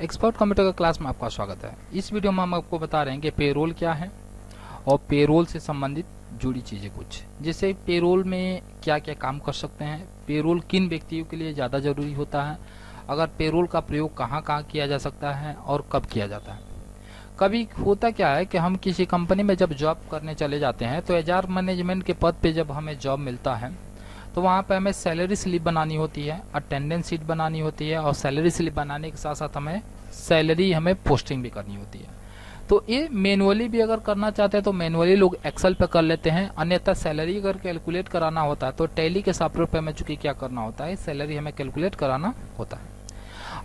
Expert computer का class में आपका स्वागत है। इस वीडियो में हम आपको बता रहे हैं कि पेरोल क्या है और पेरोल से संबंधित जुड़ी चीजें कुछ, जैसे पेरोल में क्या क्या काम कर सकते हैं, पेरोल किन व्यक्तियों के लिए ज़्यादा जरूरी होता है, अगर पेरोल का प्रयोग कहाँ कहाँ किया जा सकता है और कब किया जाता है। कभी होता क्या है कि हम किसी कंपनी में जब जॉब करने चले जाते हैं तो एचआर मैनेजमेंट के पद पे जब हमें जॉब मिलता है तो वहाँ पे हमें सैलरी स्लिप बनानी होती है, अटेंडेंस शीट बनानी होती है और सैलरी स्लिप बनाने के साथ साथ हमें पोस्टिंग भी करनी होती है। तो ये मैनुअली भी अगर करना चाहते हैं तो मैनुअली लोग एक्सेल पे कर लेते हैं, अन्यथा सैलरी अगर कैलकुलेट कराना होता है तो टैली के सॉफ्टवेयर पे हमें चूंकि क्या करना होता है, सैलरी हमें कैलकुलेट कराना होता है।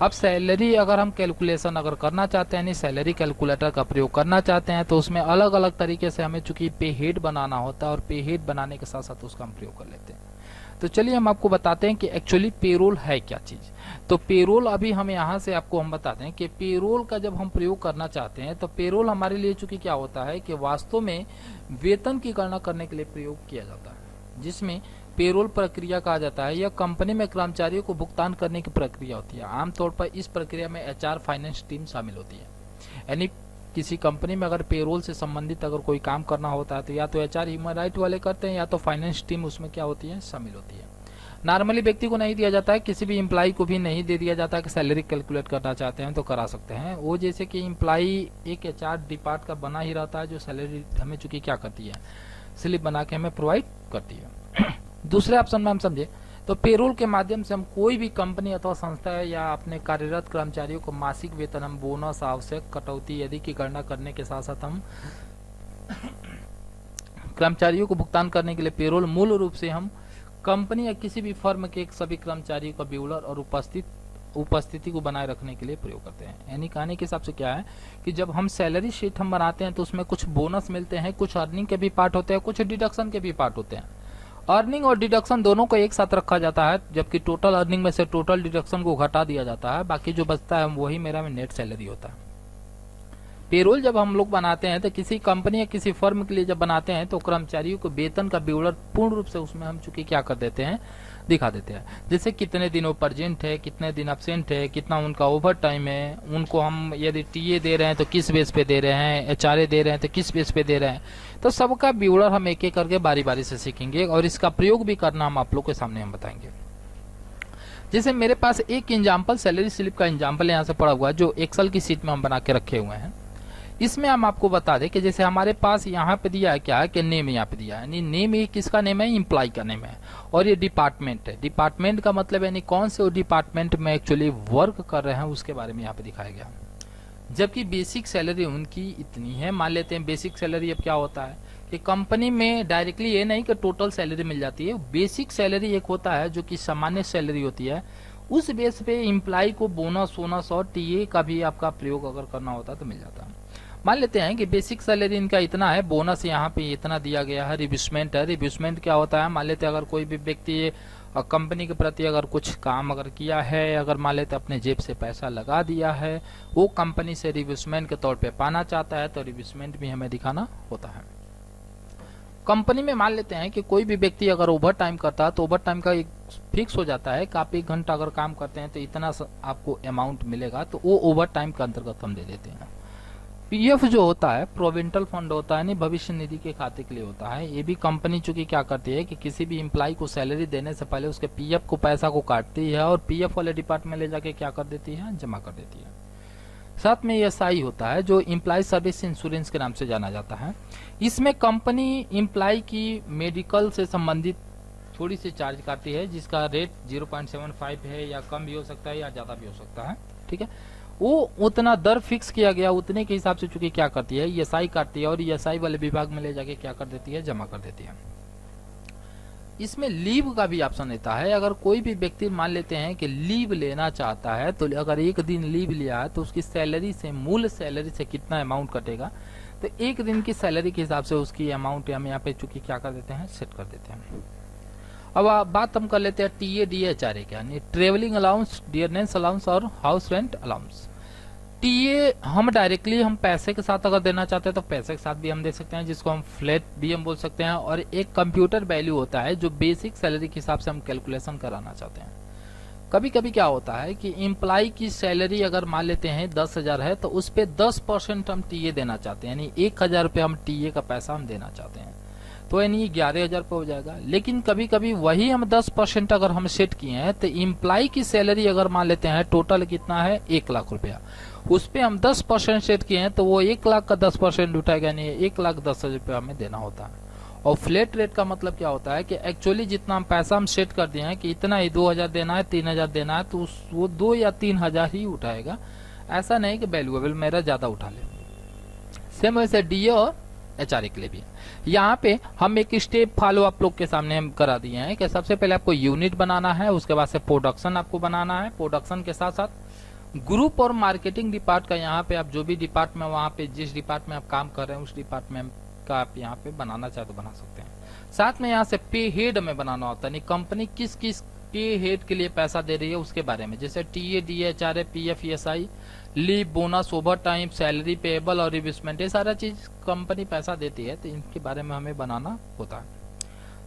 अब सैलरी अगर हम कैलकुलेशन अगर करना चाहते हैं, यानी सैलरी कैलकुलेटर का प्रयोग करना चाहते हैं तो उसमें अलग अलग तरीके से हमें चूंकि पे हेड बनाना होता है और पे हेड बनाने के साथ साथ उसका हम प्रयोग कर लेते हैं। तो चलिए हम आपको बताते हैं कि एक्चुअली पेरोल है क्या चीज। तो पेरोल अभी हम यहाँ से आपको हम बताते हैं कि पेरोल का जब हम प्रयोग करना चाहते हैं तो पेरोल हमारे लिए चूंकि क्या होता है कि वास्तव में वेतन की गणना करने के लिए प्रयोग किया जाता है, जिसमें पेरोल प्रक्रिया कहा जाता है। यह कंपनी में कर्मचारियों को भुगतान करने की प्रक्रिया होती है। आमतौर पर इस प्रक्रिया में एचआर फाइनेंस टीम शामिल होती है। यानी किसी कंपनी में अगर पेरोल से संबंधित अगर कोई काम करना होता है तो या तो एचआर ह्यूमन राइट वाले करते हैं या तो फाइनेंस टीम उसमें क्या होती है, शामिल होती है। नॉर्मली व्यक्ति को नहीं दिया जाता है, किसी भी एम्प्लॉय को भी नहीं दे दिया जाता है कि सैलरी कैलकुलेट करना चाहते हैं तो करा सकते हैं। वो जैसे कि एम्प्लॉय एक एचआर डिपार्ट का बना ही रहता है जो सैलरी हमें चूंकि क्या करती है, स्लिप बना के हमें प्रोवाइड करती है। दूसरे ऑप्शन में हम समझे तो पेरोल के माध्यम से हम कोई भी कंपनी अथवा संस्था है या अपने कार्यरत कर्मचारियों को मासिक वेतन, हम बोनस, आवश्यक कटौती आदि की गणना करने के साथ साथ हम कर्मचारियों को भुगतान करने के लिए पेरोल मूल रूप से हम कंपनी या किसी भी फर्म के सभी कर्मचारियों का ब्यूलर और उपस्थिति को बनाए रखने के लिए प्रयोग करते हैं। यानी कहने के हिसाब से क्या है कि जब हम सैलरी शीट हम बनाते हैं तो उसमें कुछ बोनस मिलते हैं, कुछ अर्निंग के भी पार्ट होते हैं, कुछ डिडक्शन के भी पार्ट होते हैं। अर्निंग और डिडक्शन दोनों को एक साथ रखा जाता है, जबकि टोटल अर्निंग में से टोटल डिडक्शन को घटा दिया जाता है, बाकी जो बचता है वही मेरा नेट सैलरी होता है। पेरोल जब हम लोग बनाते हैं तो किसी कंपनी या किसी फर्म के लिए जब बनाते हैं तो कर्मचारियों को वेतन का ब्यूलर पूर्ण रूप से उसमें हम चूंकि क्या कर देते हैं, दिखा देते हैं। जैसे कितने दिन वो प्रेजेंट है, कितने दिन एब्सेंट है, कितना उनका ओवर टाइम है, उनको हम यदि टीए दे रहे हैं तो किस बेस पे दे रहे हैं, एचआरए दे रहे हैं तो किस बेस पे दे रहे हैं। तो सबका ब्यूलर हम एक एक करके बारी बारी से सीखेंगे और इसका प्रयोग भी करना हम आप लोग के सामने हम बताएंगे। जैसे मेरे पास एक एग्जाम्पल सैलरी स्लिप का एग्जाम्पल यहाँ से पड़ा हुआ है जो एक्सेल की सीट में हम बना के रखे हुए हैं। इसमें हम आपको बता दें कि जैसे हमारे पास यहाँ पे दिया है क्या है कि नेम यहाँ पे दिया है, यानी नेम ये किसका नेम है, एम्प्लॉय का नेम है, और ये डिपार्टमेंट है। डिपार्टमेंट का मतलब यानी कौन से डिपार्टमेंट में एक्चुअली वर्क कर रहे हैं उसके बारे में यहाँ पे दिखाया गया। जबकि बेसिक सैलरी उनकी इतनी है, मान लेते हैं बेसिक सैलरी। अब क्या होता है कि कंपनी में डायरेक्टली ये नहीं कि टोटल सैलरी मिल जाती है, बेसिक सैलरी एक होता है जो कि सामान्य सैलरी होती है, उस बेस पे एम्प्लॉय को बोनस वोनस और टीए का भी आपका प्रयोग अगर करना होता है तो मिल जाता है। मान लेते हैं कि बेसिक सैलरी इनका इतना है, बोनस यहाँ पे इतना दिया गया है। रिव्यूसमेंट है, रिव्यूसमेंट क्या होता है, मान लेते हैं अगर कोई भी व्यक्ति कंपनी के प्रति अगर कुछ काम अगर किया है, अगर मान लेते अपने जेब से पैसा लगा दिया है, वो कंपनी से रिव्यूसमेंट के तौर पे पाना चाहता है तो रिव्यूसमेंट भी हमें दिखाना होता है। कंपनी में मान लेते हैं कि कोई भी व्यक्ति अगर ओवर टाइम करता है तो ओवर टाइम का एक फिक्स हो जाता है कि आप 1 घंटा अगर काम करते हैं तो इतना आपको अमाउंट मिलेगा, तो वो ओवर टाइम के अंतर्गत हम दे देते हैं। पीएफ जो होता है प्रोविडेंटल फंड होता है, नहीं भविष्य निधि के खाते के लिए होता है। ये भी कंपनी चूंकि क्या करती है कि किसी भी एम्प्लॉय को सैलरी देने से पहले उसके पीएफ को पैसा को काटती है और पीएफ वाले डिपार्टमेंट ले जाके क्या कर देती है, जमा कर देती है। साथ में एसआई होता है जो एम्प्लॉय सर्विस इंश्योरेंस के नाम से जाना जाता है। इसमें कंपनी एम्प्लॉय की मेडिकल से संबंधित थोड़ी सी चार्ज काटती है, जिसका रेट 0.75 है, या कम भी हो सकता है या ज्यादा भी हो सकता है। ठीक है, वो उतना दर फिक्स किया गया, उतने के हिसाब से चूंकि क्या करती है, ईएसआई काटती है और ईएसआई वाले विभाग में ले जाके क्या कर देती है, जमा कर देती है। इसमें लीव का भी ऑप्शन रहता है। अगर कोई भी व्यक्ति मान लेते हैं कि लीव लेना चाहता है तो अगर 1 दिन लीव लिया है तो उसकी सैलरी से, मूल सैलरी से कितना अमाउंट कटेगा, तो 1 दिन की सैलरी के हिसाब से उसकी अमाउंट हम यहाँ पे चूंकि क्या कर देते हैं, सेट कर देते हैं। अब बात हम कर लेते हैं टीए डीएचआरए का, यानी ट्रेवलिंग अलाउंस, डियरनेस अलाउंस और हाउस रेंट अलाउंस। टीए हम डायरेक्टली हम पैसे के साथ अगर देना चाहते हैं तो पैसे के साथ भी हम दे सकते हैं, जिसको हम फ्लैट भी हम बोल सकते हैं। और एक कंप्यूटर वैल्यू होता है जो बेसिक सैलरी के हिसाब से हम कैलकुलेशन कराना चाहते हैं। कभी कभी क्या होता है कि एम्प्लॉय की सैलरी अगर मान लेते हैं 10,000 है, तो उस पे 10% हम टीए देना चाहते हैं, यानी 1,000 रुपये हम टीए का पैसा हम देना चाहते हैं, तो यानी 11,000 पे हो जाएगा। लेकिन कभी कभी वही हम 10% अगर हम सेट किए हैं, तो एम्प्लॉय की सैलरी अगर मान लेते हैं टोटल कितना है 1,00,000 रुपया, उस पे हम 10% सेट किए हैं, तो वो 1,00,000 का 10% उठाएगा, यानी 1,10,000 रुपया हमें देना होता है। और फ्लैट रेट का मतलब क्या होता है कि एक्चुअली जितना हम पैसा हम सेट कर दिए हैं कि इतना ही 2,000 देना है, 3,000 देना है, तो वो 2 या 3,000 ही उठाएगा। ऐसा नहीं कि वैल्यूएबल मेरा ज्यादा उठा ले। सेम वैसे डीए और एचआरए के लिए भी यहाँ पे हम एक स्टेप फॉलो आप लोग के सामने हम करा दिए हैं कि सबसे पहले आपको यूनिट बनाना है, उसके बाद से प्रोडक्शन आपको बनाना है। प्रोडक्शन के साथ साथ ग्रुप और मार्केटिंग डिपार्ट का यहाँ पे आप जो भी डिपार्टमेंट वहाँ पे जिस डिपार्टमेंट में आप काम कर रहे हैं उस डिपार्टमेंट का आप यहाँ पे बनाना चाहे तो बना सकते हैं। साथ में यहाँ से पे हेड में बनाना होता है, कंपनी किस किस पे हेड के लिए पैसा दे रही है उसके बारे में, जैसे TA, DA, HRA, PF, ESI, leave, bonus, over time, salary, payable और रिविस्टमेंट, ये सारा चीज कंपनी पैसा देती है, तो इनके बारे में हमें बनाना होता है।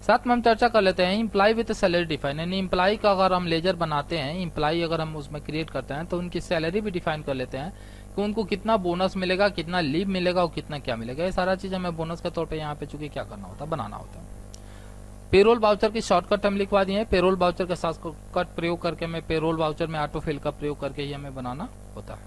साथ में हम चर्चा कर लेते हैं इम्प्लॉय विद सैलरी डिफाइन, यानी इम्प्लॉय का अगर हम लेजर बनाते हैं, इम्प्लॉय अगर हम उसमें क्रिएट करते हैं तो उनकी सैलरी भी डिफाइन कर लेते हैं कि उनको कितना बोनस मिलेगा, कितना लीव मिलेगा और कितना क्या मिलेगा। ये सारा चीज हमें बोनस के तौर पे यहाँ पे चूंकि क्या करना होता है, बनाना होता है। पेरोल वाउचर की शॉर्टकट हम लिखवा दिए हैं, पेरोल वाउचर का शॉर्टकट प्रयोग करके हमें पेरोल वाउचर में ऑटो फिल का प्रयोग करके ही हमें बनाना होता है।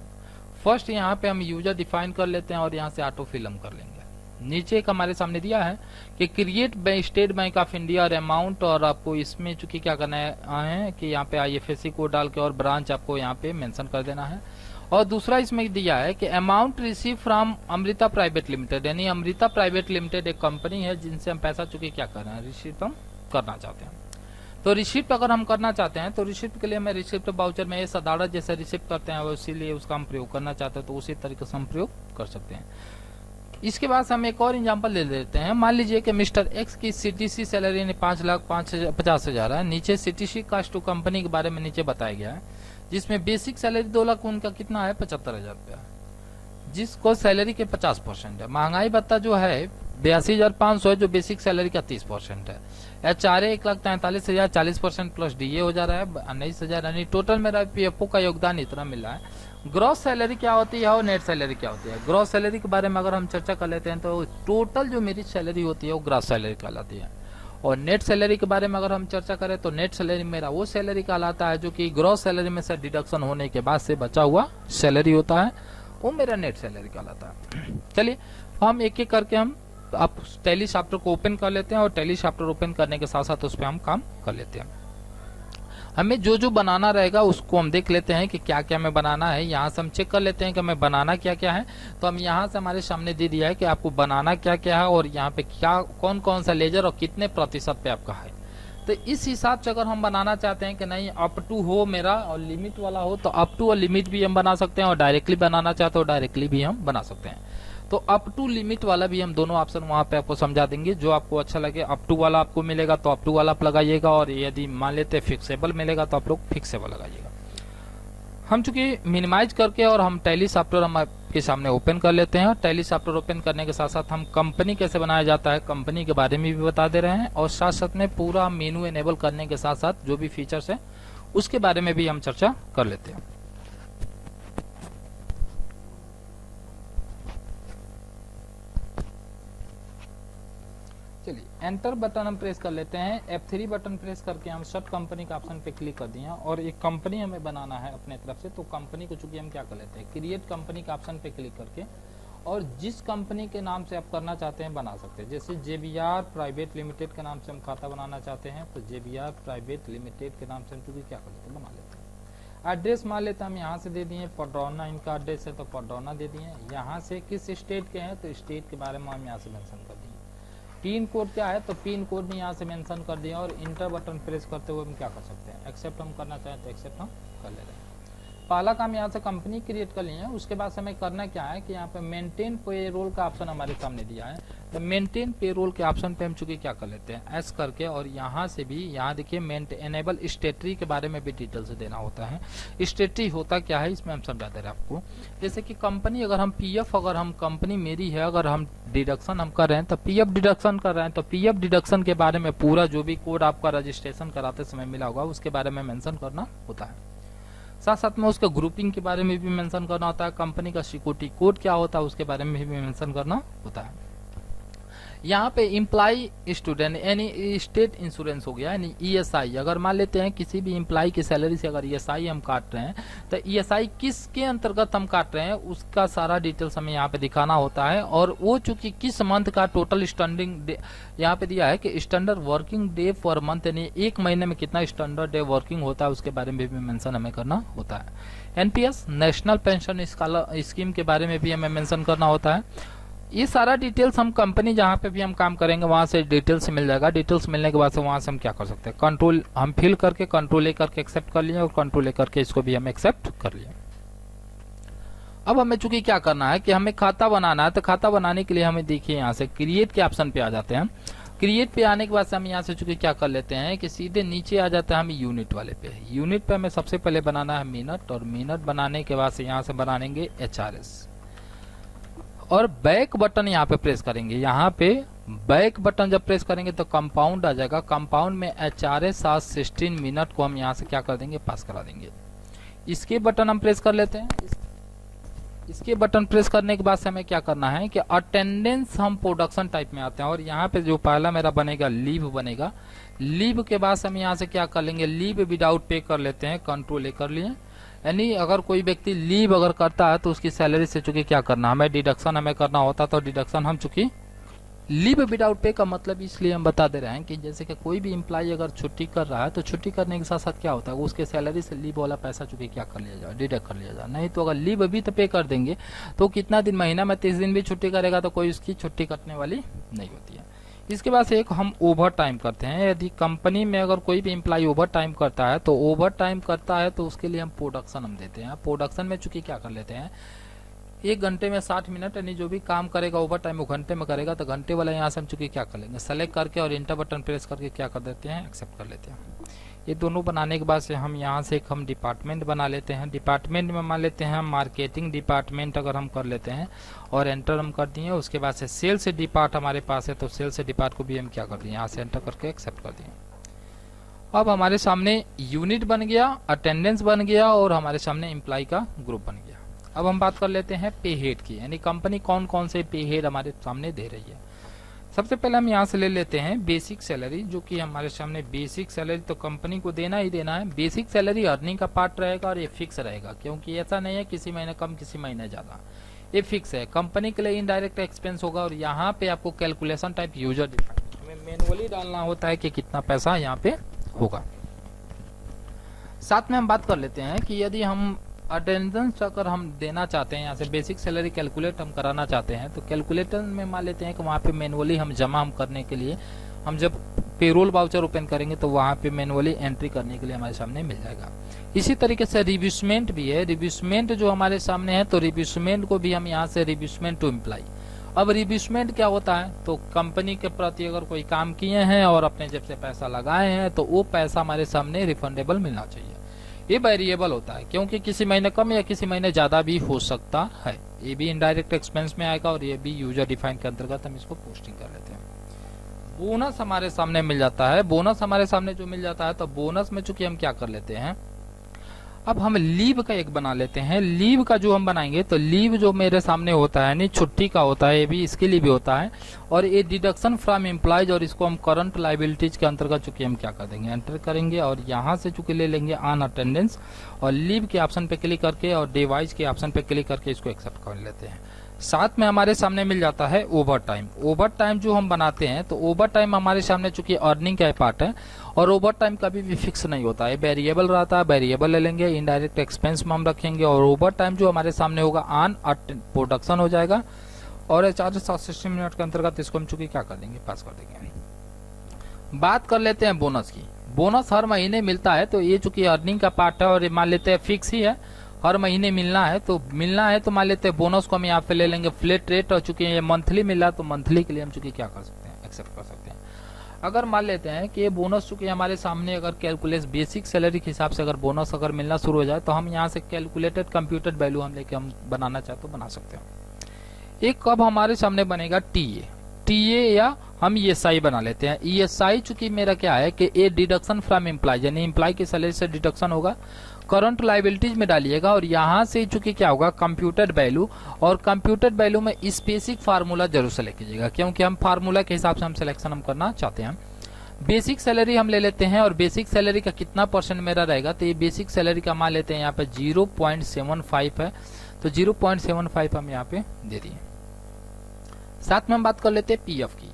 फर्स्ट यहाँ पे हम यूजर डिफाइन कर लेते हैं और यहाँ से ऑटो फिल हम कर लेंगे। नीचे एक हमारे सामने दिया है कि create state bank of India और अमाउंट, और आपको इसमें चूंकि क्या करना है कि यहाँ पे आईएफएससी कोड डाल के और ब्रांच आपको यहाँ पे मेंशन कर देना है। और दूसरा इसमें दिया है कि amount receive from Amrita private limited, यानी अमृता प्राइवेट लिमिटेड एक कंपनी है जिनसे हम पैसा चूंकि क्या कर रहे हैं, रिसीव हम करना चाहते हैं। तो रिसिप्ट अगर हम करना चाहते हैं तो रिसिप्ट के लिए हमें रिसिप्ट वाउचर में ये साधारण जैसे रिसिप्ट करते हैं इसीलिए उसका हम प्रयोग करना चाहते हैं, तो उसी तरीके से हम प्रयोग कर सकते हैं। इसके बाद हम एक और एग्जांपल ले लेते हैं। मान लीजिए कि मिस्टर एक्स की सीटीसी सैलरी ने 5,50,000 है। नीचे सीटीसी कास्ट टू कंपनी के बारे में नीचे बताया गया है, जिसमें बेसिक सैलरी 2 लाख उनका कितना है 75,000 रुपया, जिसको सैलरी के 50% है। महंगाई भत्ता जो है 82,500 है, जो बेसिक सैलरी का 30% है। एचआरए 1,43,000 40% प्लस डीए हो जा रहा है 19,000, यानी टोटल मेरा पीएफओ का योगदान इतना मिल रहा है। ग्रॉस सैलरी क्या होती है और नेट सैलरी क्या होती है। ग्रॉस सैलरी के बारे में अगर हम चर्चा कर लेते हैं तो टोटल जो मेरी सैलरी होती है वो ग्रॉस सैलरी कहलाती है। और नेट सैलरी के बारे में अगर हम चर्चा करें तो नेट सैलरी मेरा वो सैलरी कहलाता है जो कि ग्रॉस सैलरी में से डिडक्शन होने के बाद से बचा हुआ सैलरी होता है, वो मेरा नेट सैलरी कहलाता है। चलिए हम एक एक करके हम आप टैली सॉफ्टवेयर को ओपन कर लेते हैं और टैली सॉफ्टवेयर ओपन करने के साथ साथ उस पर हम काम कर लेते हैं। हमें जो जो बनाना रहेगा उसको हम देख लेते हैं कि क्या क्या हमें बनाना है। यहाँ से हम चेक कर लेते हैं कि हमें बनाना क्या क्या है। तो हम यहाँ से हमारे सामने दे दिया है कि आपको बनाना क्या क्या है और यहाँ पे क्या कौन कौन सा लेजर और कितने प्रतिशत पे आपका है। तो इस हिसाब से अगर हम बनाना चाहते हैं कि नहीं अप टू हो मेरा और लिमिट वाला हो तो अप टू और लिमिट भी हम बना सकते हैं, और डायरेक्टली बनाना चाहते हो डायरेक्टली भी हम बना सकते हैं। तो अप टू लिमिट वाला भी हम दोनों ऑप्शन वहां पे आपको समझा देंगे। जो आपको अच्छा लगे अप टू वाला आपको मिलेगा तो अप टू वाला आप लगाइएगा, और यदि मान लेते फिक्सेबल मिलेगा तो आप लोग फिक्सेबल लगाइएगा। हम चूंकि मिनिमाइज करके और हम टैली सॉफ्टवेयर हम आपके सामने ओपन कर लेते हैं। टैली सॉफ्टवेयर ओपन करने के साथ साथ हम कंपनी कैसे बनाया जाता है कंपनी के बारे में भी बता दे रहे हैं, और साथ साथ में पूरा मेनू एनेबल करने के साथ साथ जो भी फीचर्स है उसके बारे में भी हम चर्चा कर लेते हैं। चलिए एंटर बटन हम प्रेस कर लेते हैं। F3 बटन प्रेस करके हम सब कंपनी का ऑप्शन पे क्लिक कर दिए और एक कंपनी हमें बनाना है अपने तरफ से। तो कंपनी को चूंकि हम क्या कर लेते हैं क्रिएट कंपनी का ऑप्शन पे क्लिक करके, और जिस कंपनी के नाम से आप करना चाहते हैं बना सकते हैं। जैसे JBR प्राइवेट लिमिटेड के नाम से हम खाता बनाना चाहते हैं तो JBR प्राइवेट लिमिटेड के नाम से हम चूंकि क्या कर लेते हैं बना लेते हैं। एड्रेस मान लेते हैं हम यहाँ से दे दिए पडरौना, इनका एड्रेस है तो पडरौना दे दिए। यहाँ से किस स्टेट के हैं तो स्टेट के बारे में हम यहाँ से मेंशन कर दिए। पिन कोड क्या है तो पिन कोड भी यहाँ से मेंशन कर दिया, और इंटर बटन प्रेस करते हुए हम क्या कर सकते हैं एक्सेप्ट हम करना चाहें तो एक्सेप्ट हम कर ले रहे हैं। पहला काम यहाँ से कंपनी क्रिएट कर लिए, उसके बाद हमें करना क्या है कि यहाँ पे मेंटेन पेरोल का ऑप्शन हमारे सामने दिया है, तो मेंटेन पेरोल के ऑप्शन पे हम चूंकि क्या कर लेते हैं एस करके, और यहाँ से भी यहाँ देखिए एनेबल स्टेटरी के बारे में भी डिटेल्स देना होता है। स्टेटरी होता क्या है इसमें हम समझा दे रहे हैं आपको। जैसे कि कंपनी अगर हम पीएफ, अगर हम कंपनी मेरी है, अगर हम डिडक्शन हम कर रहे हैं तो पीएफ डिडक्शन कर रहे हैं, तो पीएफ डिडक्शन के बारे में पूरा जो भी कोड आपका रजिस्ट्रेशन कराते समय मिला होगा उसके बारे में मेंशन करना होता है। साथ साथ में उसके ग्रुपिंग के बारे में भी मेंशन करना होता है, कंपनी का सिक्योरिटी कोड क्या होता है उसके बारे में भी मेंशन करना होता है। यहाँ पे इम्प्लाई स्टूडेंट यानी स्टेट इंश्योरेंस हो गया, यानी ईएसआई। अगर मान लेते हैं किसी भी इम्प्लाई की सैलरी से अगर ईएसआई हम काट रहे हैं तो ईएसआई किसके अंतर्गत हम काट रहे हैं उसका सारा डिटेल्स हमें यहाँ पे दिखाना होता है। और वो चूंकि किस मंथ का टोटल स्टैंडिंग यहाँ पे दिया है कि standard working day for month, यानी एक महीने में कितना स्टैंडर्ड डे वर्किंग होता है उसके बारे में भी मेंशन हमें करना होता है। एनपीएस नेशनल पेंशन स्कीम के बारे में भी हमें मेंशन करना होता है। ये सारा डिटेल्स हम कंपनी जहाँ पे भी हम काम करेंगे वहां से डिटेल्स मिल जाएगा। डिटेल्स मिलने के बाद से वहां से हम क्या कर सकते हैं, कंट्रोल हम फिल करके कंट्रोल ले करके एक्सेप्ट कर लिए और कंट्रोल ले करके इसको भी हम एक्सेप्ट कर लिए। अब हमें चूंकि क्या करना है कि हमें खाता बनाना है, तो खाता बनाने के लिए हमें देखिए यहाँ से क्रिएट के ऑप्शन पे आ जाते हैं। क्रिएट पे आने के बाद से हम यहाँ से चूंकि क्या कर लेते हैं कि सीधे नीचे आ जाते हैं हम यूनिट वाले पे। यूनिट पे हमें सबसे पहले बनाना है मिनट, और मिनट बनाने के बाद से यहाँ से बनाएंगे HRS, और बैक बटन यहाँ पे प्रेस करेंगे। यहाँ पे बैक बटन जब प्रेस करेंगे तो कंपाउंड आ जाएगा। कंपाउंड में HRS 16 मिनट को हम यहाँ से क्या कर देंगे, पास करा देंगे। इसके बटन हम प्रेस कर लेते हैं। इसके बटन प्रेस करने के बाद से हमें क्या करना है कि अटेंडेंस हम प्रोडक्शन टाइप में आते हैं, और यहाँ पे जो पहला मेरा बनेगा लीव बनेगा। लीव के बाद से हम यहाँ से क्या कर लेंगे, लीव विदाउट पे कर लेते हैं, कंट्रोल ए कर लिए। यानी अगर कोई व्यक्ति लीव अगर करता है तो उसकी सैलरी से चूंकि क्या करना हमें डिडक्शन हमें करना होता, तो डिडक्शन हम चूंकि लीव विदाउट पे का मतलब इसलिए हम बता दे रहे हैं कि जैसे कि कोई भी एम्प्लॉय अगर छुट्टी कर रहा है तो छुट्टी करने के साथ साथ क्या होता है उसके सैलरी से लीव वाला पैसा चूंकि क्या कर लिया जाए, डिडक्ट कर लिया जाए। नहीं तो अगर लीव अभी तो पे कर देंगे तो कितना दिन, महीना में 30 दिन भी छुट्टी करेगा तो कोई उसकी छुट्टी कटने वाली नहीं होती है। इसके बाद से एक हम ओवर टाइम करते हैं। यदि कंपनी में अगर कोई भी एम्प्लॉय ओवर टाइम करता है तो ओवर टाइम करता है तो उसके लिए हम प्रोडक्शन हम देते हैं। प्रोडक्शन में चूंकि क्या कर लेते हैं 1 घंटे में 60 मिनट, यानी जो भी काम करेगा ओवर टाइम वो घंटे में करेगा, तो घंटे वाला यहाँ से हम चूंकि क्या कर लेंगे, सेलेक्ट करके और इंटर बटन प्रेस करके क्या कर देते हैं, एक्सेप्ट कर लेते हैं। ये दोनों बनाने के बाद से हम यहाँ से एक हम डिपार्टमेंट बना लेते हैं। डिपार्टमेंट में मान लेते हैं मार्केटिंग डिपार्टमेंट अगर हम कर लेते हैं और एंटर हम कर दिए। उसके बाद से सेल से डिपार्ट हमारे पास है तो सेल से डिपार्ट को भी हम क्या कर दिए, यहाँ से एंटर करके एक्सेप्ट कर दिए। अब हमारे सामने यूनिट बन गया, अटेंडेंस बन गया और हमारे सामने एम्प्लॉय का ग्रुप बन गया। अब हम बात कर लेते हैं पे हेड की, यानी कंपनी कौन कौन से पे हेड हमारे सामने दे रही है। सबसे पहले हम यहाँ से ले लेते हैं बेसिक सैलरी, जो कि हमारे सामने बेसिक सैलरी तो कंपनी को देना ही देना है। बेसिक सैलरी अर्निंग का पार्ट रहेगा और ये फिक्स रहेगा, क्योंकि ऐसा नहीं है किसी महीने कम किसी महीने ज्यादा, ये फिक्स है। कंपनी के लिए इनडायरेक्ट एक्सपेंस होगा और यहाँ पे आपको कैलकुलेशन टाइप यूजर डिफाइंड हमें मैनुअली डालना होता है कि कितना पैसा यहाँ पे होगा। साथ में हम बात कर लेते हैं कि यदि हम अटेंडेंस अगर हम देना चाहते हैं, यहाँ से बेसिक सैलरी कैलकुलेट हम कराना चाहते हैं तो कैलकुलेटर में मान लेते हैं कि वहाँ पे मैनुअली हम जमा हम करने के लिए हम जब पेरोल वाउचर ओपन करेंगे तो वहाँ पे मैनुअली एंट्री करने के लिए हमारे सामने मिल जाएगा। इसी तरीके से रिव्यूसमेंट भी है। रिव्यूसमेंट जो हमारे सामने है तो रिव्यूसमेंट को भी हम यहाँ से रिव्यूसमेंट टू एम्प्लॉय। अब रिव्यूसमेंट क्या होता है, तो कंपनी के प्रति अगर कोई काम किए हैं और अपने जेब से पैसा लगाए हैं तो वो पैसा हमारे सामने रिफंडेबल मिलना चाहिए। ये वेरिएबल होता है क्योंकि किसी महीने कम या किसी महीने ज्यादा भी हो सकता है। ये भी इनडायरेक्ट एक्सपेंस में आएगा और ये भी यूजर डिफाइन के अंतर्गत हम इसको पोस्टिंग कर लेते हैं। बोनस हमारे सामने मिल जाता है। बोनस हमारे सामने जो मिल जाता है तो बोनस में चूंकि हम क्या कर लेते हैं, अब हम लीव का एक बना लेते हैं। लीव का जो हम बनाएंगे तो लीव जो मेरे सामने होता है यानी छुट्टी का होता है, ये भी इसके लिए भी होता है और ये डिडक्शन फ्रॉम एम्प्लॉयज और इसको हम करंट लाइबिलिटीज के अंतर्गत चूंकि हम क्या कर देंगे, एंटर करेंगे और यहाँ से चूंकि ले लेंगे ऑन अटेंडेंस और लीव के ऑप्शन पे क्लिक करके और डिवाइस के ऑप्शन पे क्लिक करके इसको एक्सेप्ट कर लेते हैं। साथ में हमारे सामने मिल जाता है ओवर टाइम। ओवर टाइम जो हम बनाते हैं तो ओवर टाइम हमारे सामने चूंकि अर्निंग का पार्ट है और ओवर टाइम कभी भी फिक्स नहीं होता है, वेरिएबल रहता है। वेरिएबल ले लेंगे, इनडायरेक्ट एक्सपेंस में हम रखेंगे और ओवर टाइम जो हमारे सामने होगा ऑन प्रोडक्शन हो जाएगा और 460 मिनट के अंतर्गत इसको हम चूंकि क्या कर देंगे, पास कर देंगे। बात कर लेते हैं बोनस की। बोनस हर महीने मिलता है तो ये चूंकि अर्निंग का पार्ट है और मान लेते हैं फिक्स ही है, हर महीने मिलना है तो मान लेते हैं बोनस को हम यहाँ पे ले लेंगे फ्लैट रेट, और चूंकि ये मंथली मिल रहा है तो मंथली के लिए हम चूंकि क्या कर सकते हैं, एक्सेप्ट कर सकते हैं। अगर मान लेते हैं कि ये बोनस चूंकि हमारे सामने अगर कैलकुलेट बेसिक सैलरी के हिसाब से अगर बोनस अगर मिलना शुरू हो जाए तो हम यहाँ से कैलकुलेटेड कंप्यूटेड वैल्यू हम लेके हम बनाना चाहे तो बना सकते हैं। एक अब हमारे सामने बनेगा टीए या हम ईएसआई बना लेते हैं। ईएसआई चूंकि मेरा क्या है कि ए डिडक्शन फ्रॉम एम्प्लॉय, यानी एम्प्लॉय की सैलरी से डिडक्शन होगा, करंट लायबिलिटीज में डालिएगा और यहाँ से चूंकि क्या होगा कंप्यूटेड वैल्यू, और कंप्यूटेड वैल्यू में स्पेसिफिक फार्मूला जरूर सेलेक्ट कीजिएगा क्योंकि हम फार्मूला के हिसाब से हम सिलेक्शन हम करना चाहते हैं। बेसिक सैलरी हम ले लेते हैं और बेसिक सैलरी का कितना परसेंट मेरा रहेगा, तो ये बेसिक सैलरी का मान लेते हैं यहाँ पे 0.75 है, तो 0.75 हम यहाँ पे दे दिए। साथ में हम बात कर लेते हैं पीएफ की।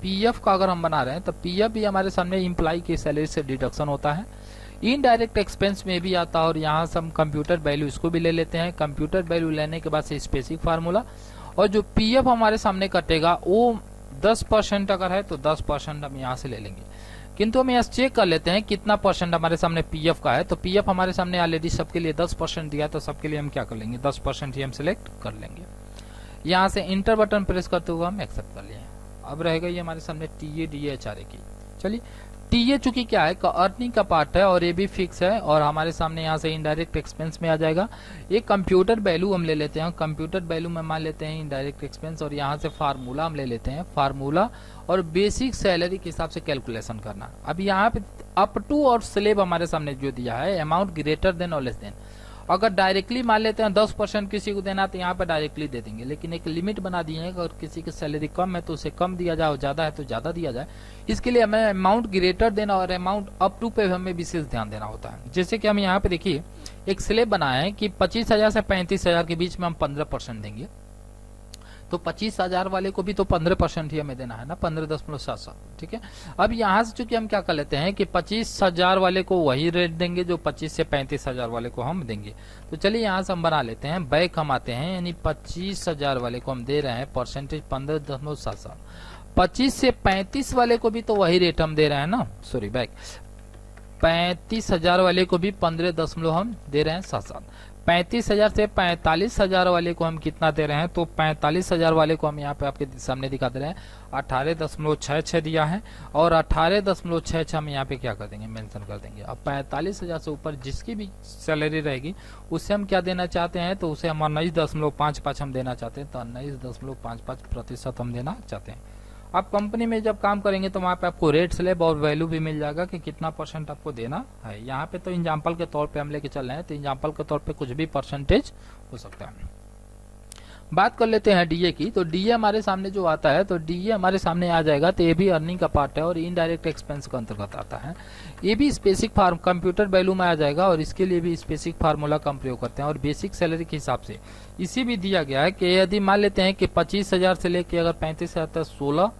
पीएफ का अगर हम बना रहे हैं तो पीएफ भी हमारे सामने एम्प्लॉय की सैलरी से डिडक्शन होता है, इनडायरेक्ट एक्सपेंस में भी आता है, और यहाँ से हम कंप्यूटर वैल्यू इसको भी ले लेते हैं। कंप्यूटर वैल्यू लेने के बाद से स्पेसिफिक फार्मूला, और जो पीएफ हमारे सामने कटेगा वो 10% अगर है तो 10% हम यहाँ से ले लेंगे। किंतु हम यहाँ चेक कर लेते हैं कितना परसेंट हमारे सामने पीएफ का है, तो पीएफ हमारे सामने ऑलरेडी सबके लिए 10% दिया, तो सबके लिए हम क्या कर लेंगे 10% ही हम सिलेक्ट कर लेंगे। यहाँ से इंटर बटन प्रेस करते हुए हम एक्सेप्ट कर लिए। अब रहेगा ये हमारे सामने टीए डीए एचआरए की। चलिए टीए चूंकि क्या है अर्निंग का पार्ट है और ये भी फिक्स है, और हमारे सामने यहाँ से इनडायरेक्ट एक्सपेंस में आ जाएगा। ये कंप्यूटर वैल्यू हम ले लेते हैं, कंप्यूटर वैल्यू में मान लेते हैं इनडायरेक्ट एक्सपेंस, और यहाँ से फार्मूला हम ले लेते हैं, फार्मूला और बेसिक सैलरी के हिसाब से कैलकुलेशन करना। अब यहाँ पे अप टू और स्लेब हमारे सामने जो दिया है अमाउंट ग्रेटर देन और लेस देन, अगर डायरेक्टली मान लेते हैं 10% किसी को देना तो यहाँ पे डायरेक्टली दे देंगे, लेकिन एक लिमिट बना दी है, अगर किसी की सैलरी कम है तो उसे कम दिया जाए और ज्यादा है तो ज्यादा दिया जाए। इसके लिए हमें अमाउंट ग्रेटर देना और अमाउंट अप टू पे हमें विशेष ध्यान देना होता है। जैसे कि हम यहाँ पे देखिए एक स्लेब बनाया है कि 25,000 से 35,000 के बीच में हम 15% देंगे, तो 25,000 वाले को भी तो 15% ही हमें देना है ना, 15.77, ठीक है। अब यहाँ से चूंकि हम क्या कर लेते हैं कि 25,000 वाले को वही रेट देंगे जो 25 से 35,000 वाले को हम देंगे। तो चलिए यहाँ से हम बना लेते हैं, बैक हम आते हैं, यानी 25,000 वाले को हम दे रहे हैं परसेंटेज 15.77, 25 से 35 वाले को भी तो वही रेट हम दे रहे हैं ना, सॉरी बैक, 35,000 वाले को भी 15 हम दे रहे हैं 77, 35,000 से 45,000 वाले को हम कितना दे रहे हैं, तो 45,000 वाले को हम यहाँ पे आपके सामने दिखा दे रहे हैं 18.66 दिया है, और 18.66 हम यहाँ पे क्या कर देंगे मेंशन कर देंगे। अब 45,000 से ऊपर जिसकी भी सैलरी रहेगी उससे हम क्या देना चाहते हैं, तो उसे हम 19.55 हम देना चाहते हैं, तो 19.55% हम देना चाहते हैं। आप कंपनी में जब काम करेंगे तो वहाँ पे आपको रेट स्लैब और वैल्यू भी मिल जाएगा कि कितना परसेंट आपको देना है। यहाँ पे तो एग्जाम्पल के तौर पे हम लेके चल रहे हैं, तो एग्जाम्पल के तौर पे कुछ भी परसेंटेज हो सकता है। बात कर लेते हैं डीए की। तो डीए हमारे सामने जो आता है, तो डीए हमारे सामने आ जाएगा, तो ये भी अर्निंग का पार्ट है और इनडायरेक्ट एक्सपेंस का अंतर्गत आता है। ये भी स्पेसिफिक फार्म कंप्यूटर वैल्यू में आ जाएगा, और इसके लिए भी स्पेसिफिक फार्मूला का प्रयोग करते हैं, और बेसिक सैलरी के हिसाब से इसी भी दिया गया है कि यदि मान लेते हैं कि 25,000 से लेके अगर 35,000 तक 16,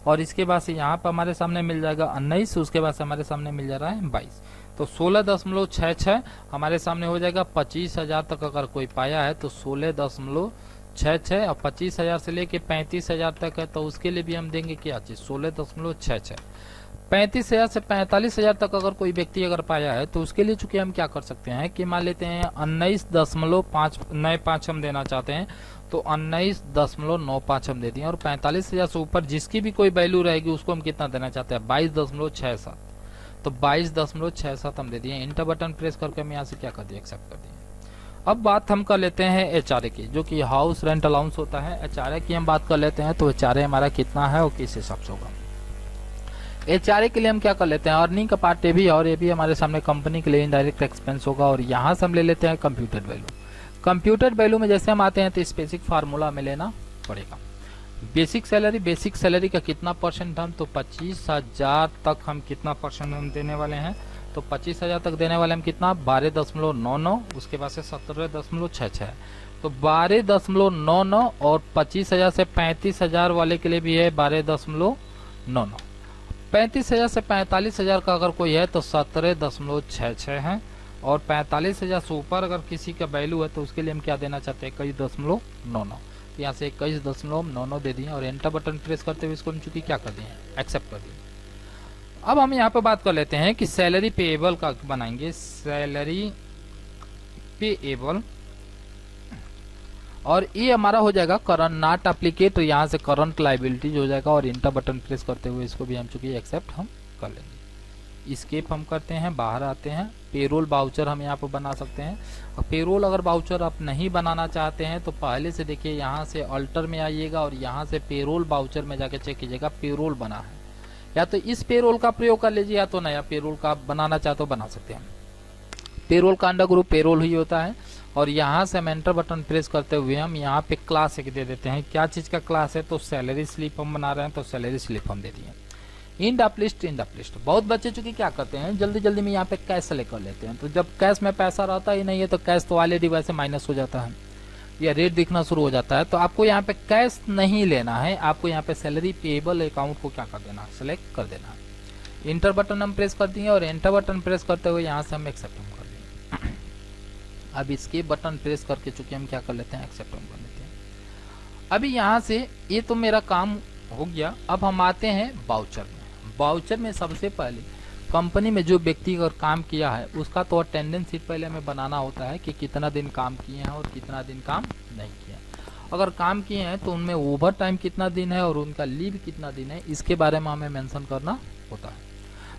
और इसके बाद से यहाँ पर हमारे सामने मिल जाएगा 19, उसके बाद से हमारे सामने मिल जा रहा है 22, तो 16.66 हमारे सामने हो जाएगा। 25,000 तक अगर कोई पाया है तो 16.66, और 25,000 से लेके 35,000 तक है तो उसके लिए भी हम देंगे क्या चीज 16.66। 35,000 से 45,000 तक अगर कोई व्यक्ति अगर पाया है तो उसके लिए चूंकि हम क्या कर सकते हैं कि मान लेते हैं 19.5 हम देना चाहते हैं, तो 19.95 हम दे दिए, और 45,000 से ऊपर जिसकी भी कोई वैल्यू रहेगी उसको हम कितना देना चाहते हैं 22.67, तो 22.67 हम दे दिए। इंटर बटन प्रेस करके हम यहाँ से क्या कर दिए एक्सेप्ट कर दिए। अब बात हम कर लेते हैं एचआरए की, जो कि हाउस रेंट अलाउंस होता है। एचआरए की हम बात कर लेते हैं, तो एचआरए हमारा कितना है और किस हिसाब से होगा। एचआरए के लिए हम क्या कर लेते हैं, अर्निंग का पार्ट ये भी, और ये भी हमारे सामने कंपनी के लिए इनडायरेक्ट एक्सपेंस होगा, और यहाँ से हम ले लेते हैं कंप्यूटर वैल्यू। कंप्यूटर वैल्यू में जैसे हम आते हैं तो स्पेसिफिक फार्मूला हमें लेना पड़ेगा। बेसिक सैलरी का कितना परसेंट हम, तो 25,000 तक हम कितना परसेंट हम देने वाले हैं, तो 25,000 तक देने वाले हम कितना 12.99, उसके बाद से 17.66, तो 12.99, और 25,000 से 35,000 वाले के लिए भी है 12.99, 35,000 से 45,000 का अगर कोई है तो 17.66 है, और 45,000 से ऊपर अगर किसी का वैल्यू है तो उसके लिए हम क्या देना चाहते हैं 21.99, यहाँ से 21.99 दे दिए, और एंटर बटन प्रेस करते हुए इसको हम चूंकि क्या कर दिए एक्सेप्ट कर दिए। अब हम यहाँ पे बात कर लेते हैं कि सैलरी पेएबल का बनाएंगे। सैलरी पेएबल और ये हमारा हो जाएगा करंट नॉट एप्लीकेट, यहाँ से करंट लाइबिलिटीज हो जाएगा और इंटर बटन प्रेस करते हुए इसको भी हम चूंकि एक्सेप्ट हम कर लेंगे। स्केप हम करते हैं, बाहर आते हैं। पेरोल बाउचर हम यहाँ पर बना सकते हैं। और पेरोल अगर बाउचर आप नहीं बनाना चाहते हैं तो पहले से देखिए यहाँ से अल्टर में आइएगा और यहाँ से पेरोल बाउचर में जाके चेक कीजिएगा पेरोल बना है, या तो इस पेरोल का प्रयोग कर लीजिए या तो नया पेरोल का बनाना चाहते हो बना सकते हैं। पेरोल का अंडर ग्रुप पेरोल ही होता है और यहाँ से हम एंटर बटन प्रेस करते हुए हम यहाँ पे क्लास एक दे देते हैं। क्या चीज का क्लास है, तो सैलरी स्लिप हम बना रहे हैं तो सैलरी स्लिप हम दे दिए। End up list, end up list बहुत बच्चे चूंकि क्या करते हैं जल्दी जल्दी में यहाँ पे कैश सेलेक्ट कर लेते हैं, तो जब कैश में पैसा रहता ही नहीं है तो कैश तो ऑलरेडी वैसे माइनस हो जाता है या रेट दिखना शुरू हो जाता है। तो आपको यहाँ पे कैश नहीं लेना है, आपको यहाँ पे सैलरी पेएबल अकाउंट को क्या कर देना, सेलेक्ट कर देना है। इंटर बटन हम प्रेस कर दिए और एंटर बटन प्रेस करते हुए यहाँ से हम एक्सेप्ट हम कर दिए। अब इसके बटन प्रेस करके चूंकि हम क्या कर लेते हैं, एक्सेप्ट हम कर लेते हैं। अभी यहाँ से ये तो मेरा काम हो गया। अब हम आते हैं बाउचर में। बाउचर में सबसे पहले कंपनी में जो व्यक्ति अगर काम किया है उसका तो अटेंडेंस शीट पहले हमें बनाना होता है कि कितना दिन काम किए हैं और कितना दिन काम नहीं किया। अगर काम किए हैं तो उनमें ओवर टाइम कितना दिन है और उनका लीव कितना दिन है, इसके बारे में हमें मेंशन करना होता है।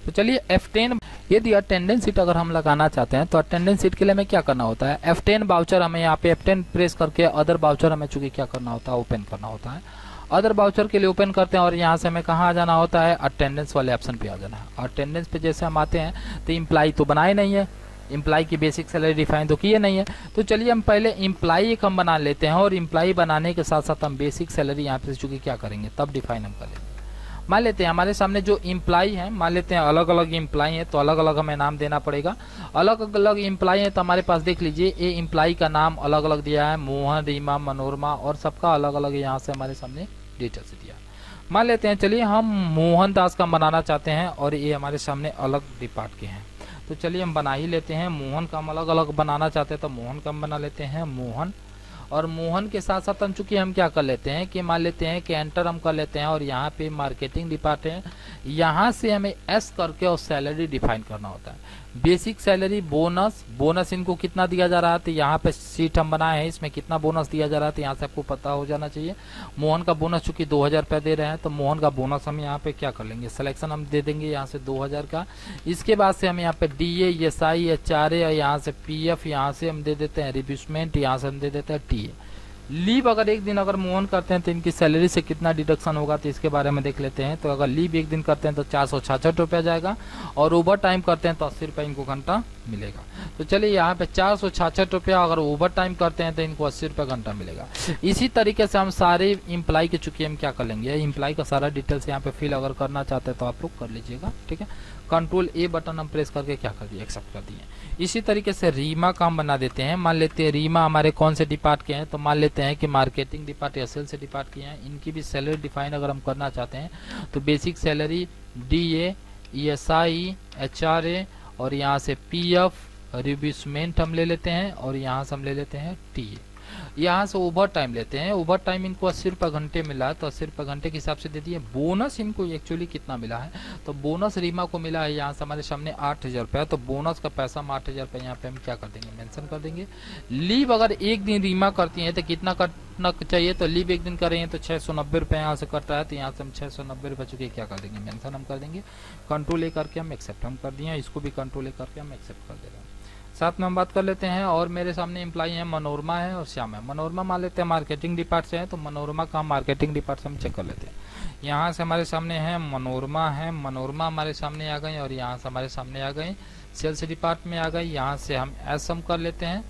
तो चलिए F10, यदि अटेंडेंस शीट अगर हम लगाना चाहते हैं तो अटेंडेंस शीट के लिए हमें क्या करना होता है, F10 बाउचर हमें यहाँ पे F10 प्रेस करके अदर बाउचर हमें चूंकि क्या करना होता है, ओपन करना होता है। अदर बाउचर के लिए ओपन करते हैं और यहाँ से हमें कहाँ आ जाना होता है, अटेंडेंस वाले ऑप्शन पे आ जाना है। अटेंडेंस पे जैसे हम आते हैं तो इम्प्लाई तो बनाए नहीं है, इम्प्लाई की बेसिक सैलरी डिफाइन तो किए नहीं है। तो चलिए हम पहले इम्प्लाई एक हम बना लेते हैं और इम्प्लाई बनाने के साथ साथ हम बेसिक सैलरी यहाँ पे चूंकि क्या करेंगे तब डिफाइन हम कर लेंगे। मान लेते हैं हमारे सामने जो इम्प्लाई है, मान लेते हैं अलग अलग इम्प्लाई है तो अलग अलग हमें नाम देना पड़ेगा। अलग अलग इम्प्लाई है तो हमारे पास देख लीजिए ये इम्प्लाई का नाम अलग अलग दिया है, मोहन, रीमा, मनोरमा और सबका अलग अलग यहाँ से हमारे सामने डिटेल्स दिया। मान लेते हैं चलिए हम मोहन दास का बनाना चाहते हैं और ये हमारे सामने अलग डिपार्ट के हैं, तो चलिए हम बना ही लेते हैं। मोहन का हम अलग अलग बनाना चाहते हैं तो मोहन का हम बना लेते हैं मोहन। और मोहन के साथ साथ हम चूंकि हम क्या कर लेते हैं कि मान लेते हैं कि एंटर हम कर लेते हैं और यहाँ पे मार्केटिंग डिपार्टमेंट, यहाँ से हमें एस करके और सैलरी डिफाइन करना होता है। बेसिक सैलरी, बोनस, बोनस इनको कितना दिया जा रहा है तो यहाँ पे सीट हम बनाए हैं, इसमें कितना बोनस दिया जा रहा है तो यहाँ से आपको पता हो जाना चाहिए। मोहन का बोनस चूंकि 2000 रुपये दे रहे हैं तो मोहन का बोनस हम यहाँ पे क्या कर लेंगे, सिलेक्शन हम दे देंगे यहाँ से 2000 का। इसके बाद से हम यहाँ पे DA, SI, HRA और यहाँ से PF यहाँ से हम दे देते हैं, रिब्यूसमेंट यहाँ से हम दे देते हैं TA। लीव अगर एक दिन अगर मूव ऑन करते हैं तो इनकी सैलरी से कितना डिडक्शन होगा तो इसके बारे में देख लेते हैं। तो अगर लीव एक दिन करते हैं तो 466 रुपया जाएगा और ओवर टाइम करते हैं तो 80 रुपये इनको घंटा मिलेगा। तो चलिए यहाँ पे 466 रुपया, अगर ओवर टाइम करते हैं तो इनको 80 रुपये घंटा मिलेगा। इसी तरीके से हम सारे इम्प्लाई के चूंकि हम क्या कर लेंगे, इम्प्लाई का सारा डिटेल्स यहाँ पे फिल अगर करना चाहते हैं तो आप लोग कर लीजिएगा, ठीक है। कंट्रोल A बटन हम प्रेस करके क्या कर दिए, एक्सेप्ट कर दिए। इसी तरीके से रीमा का हम बना देते हैं। मान लेते हैं रीमा हमारे कौन से डिपार्ट के हैं, तो मान लेते हैं कि मार्केटिंग डिपार्ट या सेल्स डिपार्ट के हैं। इनकी भी सैलरी डिफाइन अगर हम करना चाहते हैं तो basic salary DA, ESI, HRA और यहाँ से PF, रिब्यूसमेंट हम ले लेते हैं और यहाँ से हम ले लेते हैं TA। यहाँ से ओवर टाइम लेते हैं, ओवर टाइम इनको 80 रुपये घंटे मिला है तो 80 रुपये घंटे के हिसाब से दे दिए। बोनस इनको एक्चुअली कितना मिला है, तो बोनस रीमा को मिला है यहाँ से हमारे सामने 8000 रुपये, तो बोनस का पैसा हम 8000 रुपये यहाँ पे हम क्या कर देंगे, मेंशन कर देंगे। लीव अगर एक दिन रीमा करती है तो कितना कटना चाहिए, तो लीव एक दिन करेंगे तो 690 रुपये यहाँ से कट रहा है, तो यहाँ से हम 690 रुपये चुके क्या कर देंगे, मेंशन हम कर देंगे। कंट्रोल A करके हम एक्सेप्ट हम कर दिए, इसको भी कंट्रोल A करके हम एक्सेप्ट कर दे रहे हैं। साथ में हम बात कर लेते हैं और मेरे सामने एम्प्लॉई हैं मनोरमा है और श्याम है। मनोरमा मान लेते हैं मार्केटिंग डिपार्ट से है, तो मनोरमा का हम मार्केटिंग डिपार्ट से हम चेक कर लेते हैं। यहाँ से हमारे सामने है मनोरमा हमारे सामने आ गए और यहाँ से हमारे सामने आ गए सेल्स डिपार्ट में आ गए। यहाँ से हम एस हम कर लेते हैं,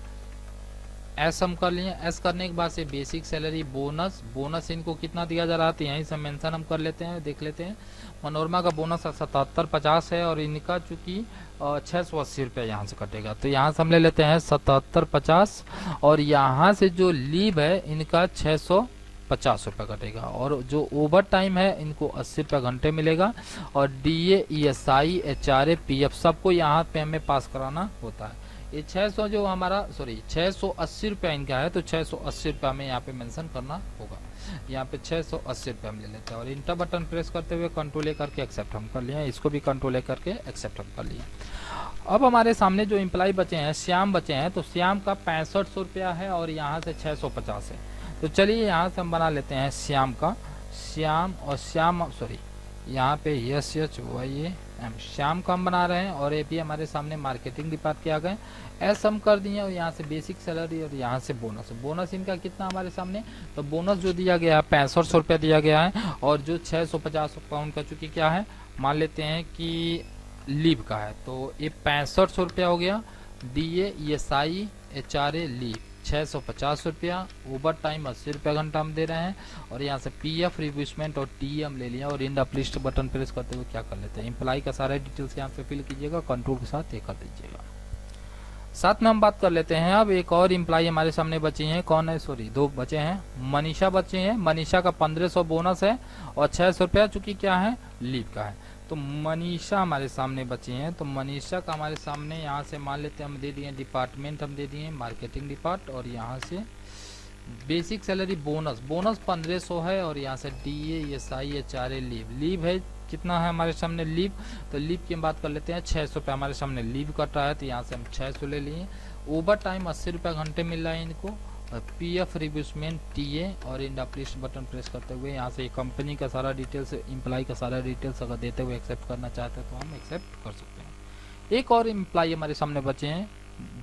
एस हम कर लिए। एस करने के बाद से बेसिक सैलरी, बोनस इनको कितना दिया जा रहा था यहीं से मेंशन हम कर लेते हैं, देख लेते हैं। मनोरमा का बोनस 7750 है और इनका चूंकि 680 रुपये यहाँ से कटेगा, तो यहाँ से हम ले लेते हैं 7750 और यहाँ से जो लीव है इनका 650 रुपये कटेगा और जो ओवर टाइम है इनको 80 रुपये घंटे मिलेगा और DA, ESI, HRA, PF सबको यहाँ पे हमें पास कराना होता है। ये 600 जो हमारा 680 रुपया इनका है, तो 680 रुपया हमें यहाँ पे मेंशन करना होगा। यहाँ पे 680 रुपये हम ले लेते हैं और इंटर बटन प्रेस करते हुए कंट्रोल A करके एक्सेप्ट हम कर लिए, इसको भी कंट्रोल A करके एक्सेप्ट हम कर लिए। अब हमारे सामने जो एम्प्लॉय बचे हैं, श्याम बचे हैं, तो श्याम का 6500 रुपया है और यहाँ से 650 है। तो चलिए यहाँ से हम बना लेते हैं श्याम का, श्याम और श्याम सॉरी यहाँ पे SHYAM श्याम का हम बना रहे हैं, और ये भी हमारे सामने मार्केटिंग डिपार्ट के आ गए। एस हम कर दिए और यहाँ से बेसिक सैलरी और यहाँ से बोनस। बोनस इनका कितना हमारे सामने, तो बोनस जो दिया गया है 6500 रुपया दिया गया है, और जो 650 पाउंड का चूंकि क्या है मान लेते हैं कि लीव का है, तो ये 6500 रुपया हो गया। DA ESI HRA लीव 650 रुपया, ओवर टाइम 80 रुपया घंटा हम दे रहे हैं, और यहाँ से PF रिव्यूसमेंट और TE हम ले लिया, और in the list button press करते हुए क्या कर लेते हैं, एम्प्लॉय का सारा डिटेल्स यहाँ पे फिल कीजिएगा, कंट्रोल के साथ ये कर दीजिएगा। साथ में हम बात कर लेते हैं अब एक और एम्प्लॉय हमारे सामने बचे हैं, कौन है, सॉरी 2 बचे हैं, मनीषा बचे हैं। मनीषा का 1500 बोनस है और 600 रुपया चूंकि क्या है लीव का है। तो मनीषा हमारे सामने बचे हैं, तो मनीषा का हमारे सामने यहाँ से मान लेते हैं हम दे दिए डिपार्टमेंट, हम दे दिए मार्केटिंग डिपार्ट, और यहाँ से बेसिक सैलरी बोनस 1500 है, और यहाँ से DA ESI HRA लीव है कितना है हमारे सामने लीव, तो लीव की हम बात कर लेते हैं 600 रुपये हमारे सामने लीव कट रहा है, तो यहाँ से हम 600 ले लिए। ओवर टाइम 80 रुपये घंटे मिल रहा है इनको, और PF रिव्यूसमेंट TA, और इन प्लेस बटन प्रेस करते हुए यहाँ से कंपनी का सारा डिटेल्स, एम्प्लॉय का सारा डिटेल्स अगर देते हुए एक्सेप्ट करना चाहते हैं तो हम एक्सेप्ट कर सकते हैं। एक और एम्प्लॉय हमारे सामने बचे हैं,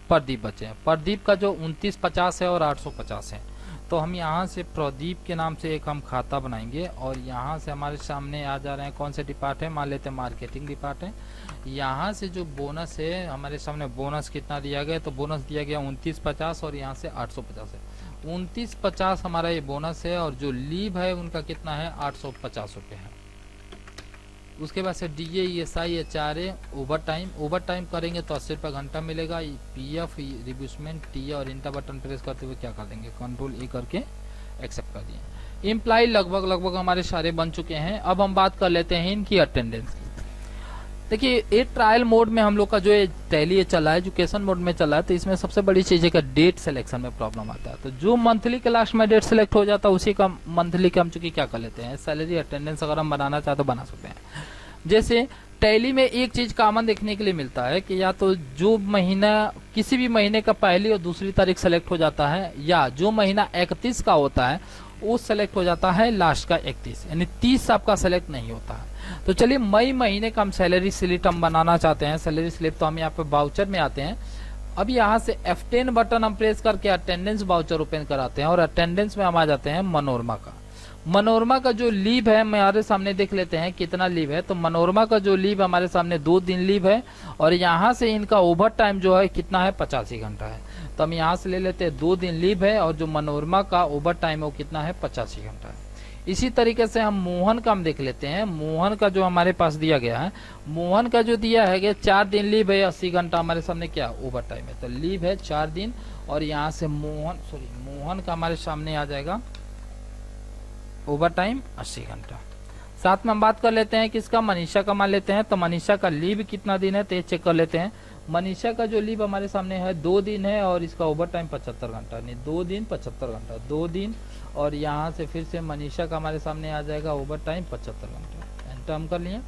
प्रदीप बचे हैं। प्रदीप का जो 2950 है और 850 है, तो हम यहाँ से प्रदीप के नाम से एक हम खाता बनाएंगे, और यहाँ से हमारे सामने आ जा रहे हैं कौन से डिपार्ट है, मान लेते हैं मार्केटिंग डिपार्ट है। यहाँ से जो बोनस है हमारे सामने, बोनस कितना दिया गया, तो बोनस दिया गया 2950 और यहाँ से 850 है। 2950 हमारा ये बोनस है, और जो लीव है उनका कितना है 850 रुपये है। उसके बाद से DA ESI HRA over time करेंगे तो 80 रुपये घंटा मिलेगा। PF रिव्यूसमेंट TA, और इंटर बटन प्रेस करते हुए क्या कर देंगे, कंट्रोल A करके एक्सेप्ट कर दिए। एम्प्लॉय लगभग हमारे सारे बन चुके हैं। अब हम बात कर लेते हैं इनकी अटेंडेंस। देखिए ये ट्रायल मोड में हम लोग का जो टैली चला है, एजुकेशन मोड में चला है, तो इसमें सबसे बड़ी चीज है कि डेट सिलेक्शन में प्रॉब्लम आता है। तो जो मंथली के लास्ट में डेट सिलेक्ट हो जाता है उसी का मंथली का हम चूंकि क्या कर लेते हैं, सैलरी अटेंडेंस अगर हम बनाना चाहे तो बना सकते हैं। जैसे टैली में एक चीज कॉमन देखने के लिए मिलता है कि या तो जो महीना किसी भी महीने का पहली और दूसरी तारीख सेलेक्ट हो जाता है, या जो महीना 31 का होता है वो सेलेक्ट हो जाता है लास्ट का 31, यानी 30 आपका सेलेक्ट नहीं होता है। तो चलिए मई महीने का हम सैलरी स्लिप हम बनाना चाहते हैं, सैलरी स्लिप, तो हम यहाँ पे वाउचर में आते हैं। अब यहाँ से F10 बटन हम प्रेस करके अटेंडेंस वाउचर ओपन कराते हैं, और अटेंडेंस में हम आ जाते हैं मनोरमा का। मनोरमा का जो लीव है हमारे सामने देख लेते हैं कितना लीव है। तो मनोरमा का जो लीव हमारे सामने 2 दिन लीव है, और यहाँ से इनका ओवर टाइम जो है कितना है 85 घंटा है। तो हम यहाँ से ले लेते हैं 2 दिन लीव है, और जो मनोरमा का ओवर टाइम है वो कितना है 85 घंटा है। इसी तरीके से हम मोहन का हम देख लेते हैं। मोहन का जो हमारे पास दिया गया है, मोहन का जो दिया है कि 4 दिन लीव है, 80 घंटा हमारे सामने क्या ओवर टाइम है, तो लीव है 4 दिन, और यहाँ से मोहन का हमारे सामने आ जाएगा ओवर टाइम 80 घंटा। साथ में हम बात कर लेते हैं किसका, मनीषा का मान लेते हैं। तो मनीषा का लीव कितना दिन है तो ये चेक कर लेते हैं। मनीषा का जो लीव हमारे सामने है 2 दिन है, और इसका ओवर टाइम 75 घंटा, नहीं 2 दिन 75 घंटा, 2 दिन, और यहाँ से फिर से मनीषा का हमारे सामने आ जाएगा ओवर टाइम 75 घंटा। एंटर हम कर लिए।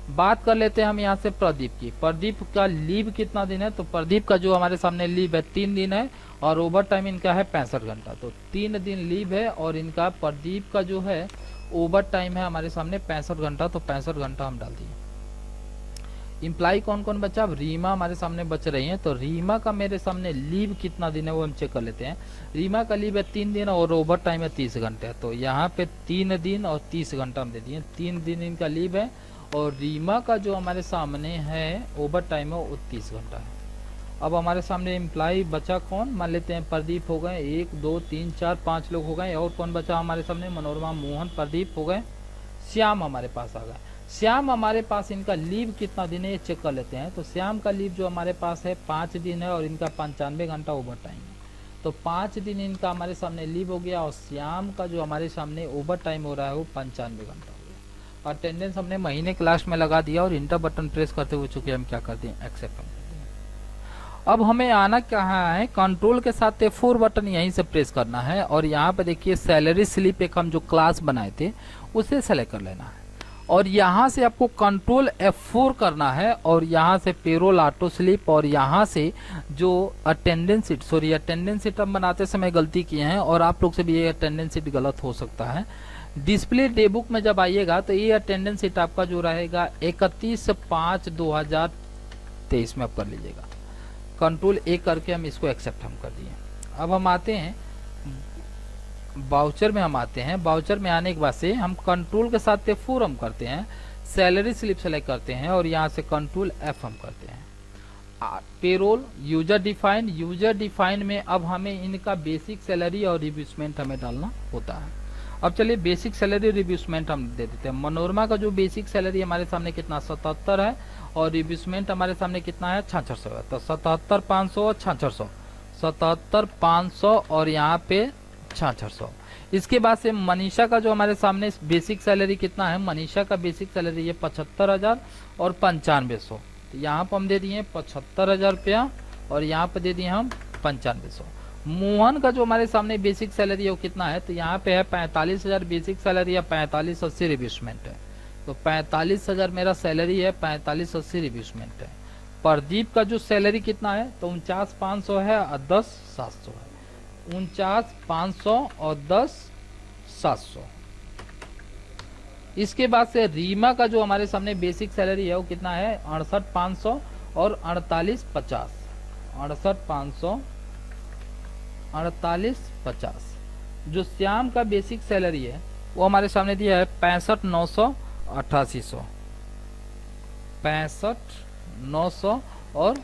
बात कर लेते हैं हम यहाँ से प्रदीप की। प्रदीप का लीव कितना दिन है, तो प्रदीप का जो हमारे सामने लीव है 3 दिन है, और ओवर टाइम इनका है 65 घंटा। तो 3 दिन लीव है, और इनका प्रदीप का जो है ओवर टाइम है हमारे सामने 65 घंटा, तो 65 घंटा हम डाल दिए। इम्प्लाई कौन कौन बचा, अब रीमा हमारे सामने बच रही है। तो रीमा का मेरे सामने लीव कितना दिन है वो हम चेक कर लेते हैं। रीमा का लीव है 3 दिन, और ओवर टाइम है 30 घंटे। तो यहाँ पे 3 दिन और 30 घंटा हम दे दिए। 3 दिन इनका लीव है, और रीमा का जो हमारे सामने है ओवर टाइम है वो 30 घंटा है। अब हमारे सामने एम्प्लॉय बचा कौन, मान लेते हैं प्रदीप हो गए, 1 2 3 4 5 लोग हो गए। और कौन बचा हमारे सामने, मनोरमा, मोहन, प्रदीप हो गए। श्याम हमारे पास आ गए। श्याम हमारे पास इनका लीव कितना दिन है ये चेक कर लेते हैं। तो श्याम का लीव जो हमारे पास है 5 दिन है, और इनका 95 घंटा ओवर टाइम है। तो 5 दिन इनका हमारे सामने लीव हो गया, और श्याम का जो हमारे सामने ओवर टाइम हो रहा है वो 95 घंटा हो गया। अटेंडेंस हमने महीने के लास्ट में लगा दिया, और इंटर बटन प्रेस करते हुए चुके हम क्या करते हैं, एक्सेप्ट। अब हमें आना कहाँ है, कंट्रोल के साथ F4 बटन यहीं से प्रेस करना है, और यहाँ पे देखिए सैलरी स्लिप एक हम जो क्लास बनाए थे उसे सेलेक्ट कर लेना है। और यहाँ से आपको कंट्रोल F4 करना है और यहाँ से पेरोल ऑटो स्लिप और यहाँ से जो attendance sheet, sorry attendance sheet हम बनाते समय गलती किए हैं और आप लोग से भी ये अटेंडेंस शीट गलत हो सकता है। डिस्प्ले डे बुक में जब आइएगा तो ये अटेंडेंस शीट आपका जो रहेगा 31/5/2023 में आप कर लीजिएगा। कंट्रोल A करके हम इसको एक्सेप्ट हम कर दिए। अब हम आते हैं वाउचर में, हम आते हैं वाउचर में आने के बाद से हम कंट्रोल के साथ F4 हम करते हैं, सैलरी स्लिप सेलेक्ट करते हैं और यहाँ से कंट्रोल F हम करते हैं। पेरोल यूजर डिफाइन में अब हमें इनका बेसिक सैलरी और रिड्यूसमेंट हमें डालना होता है। अब चलिए बेसिक सैलरी रिड्यूसमेंट हम दे देते हैं। मनोरमा का जो बेसिक सैलरी हमारे सामने कितना 77 है और रिड्यूसमेंट हमारे सामने कितना है 6600 है। तो 77,500 और 6600, 77,500 और यहाँ पे 6600। इसके बाद से मनीषा का जो हमारे सामने बेसिक सैलरी कितना है, मनीषा का बेसिक सैलरी है 75,000 और 9500। तो यहाँ पर हम दे दिए 75,000 रुपया और यहाँ पे दे दिए हम 9500। मोहन का जो हमारे सामने बेसिक सैलरी है वो कितना है, तो यहाँ पे है 45,000 बेसिक सैलरी है, 4580 रिड्यूसमेंट है। तो 45,000 मेरा सैलरी है, 4580 रिड्यूसमेंट है। प्रदीप का जो सैलरी कितना है, तो 49,500 है और 10,700 है। 49,500 और 10,700। इसके बाद से रीमा का जो हमारे सामने बेसिक सैलरी है वो कितना है 68,500 और 48,50। 68,500 48,50। जो श्याम का बेसिक सैलरी है वो हमारे सामने दिया है 65,900 8800। 65,900 और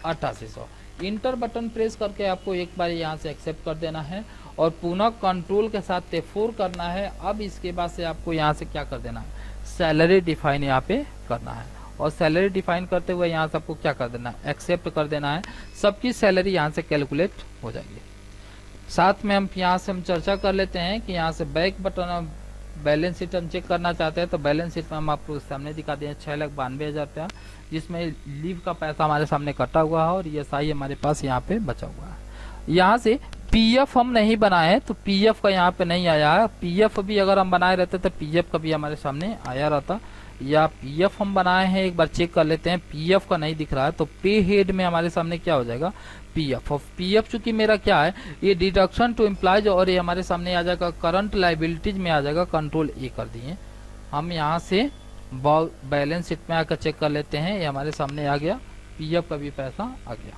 8800। इंटर बटन प्रेस करके आपको एक बार यहाँ से एक्सेप्ट कर देना है और पुनः कंट्रोल के साथ F4 करना है। अब इसके बाद से आपको यहाँ से क्या कर देना है, सैलरी डिफाइन यहाँ पे करना है और सैलरी डिफाइन करते हुए यहाँ से आपको क्या कर देना है, एक्सेप्ट कर देना है। सबकी सैलरी यहाँ से कैलकुलेट हो जाएगी। साथ में हम यहाँ से हम चर्चा कर लेते हैं कि यहाँ से बैक बटन बैलेंस शीट हम चेक करना चाहते हैं तो बैलेंस शीट में हम आपको सामने दिखा दें 6,92,000 रुपया, जिसमें लीव का पैसा हमारे सामने कटा हुआ है और ESI हमारे पास यहाँ पे बचा हुआ है। यहाँ से PF हम नहीं बनाए तो PF का यहाँ पे नहीं आया है। PF भी अगर हम बनाए रहते तो PF का भी हमारे सामने आया रहता, या PF हम बनाए हैं एक बार चेक कर लेते हैं। PF का नहीं दिख रहा है तो पे हेड में हमारे सामने क्या हो जाएगा PF। और PF चूंकि मेरा क्या है ये डिडक्शन टू एम्प्लॉयज और ये हमारे सामने आ जाएगा करंट लाइबिलिटीज में आ जाएगा, कंट्रोल A कर दिए। हम यहाँ से बैलेंस शीट में आकर चेक कर लेते हैं, ये हमारे सामने आ गया, PF का भी पैसा आ गया।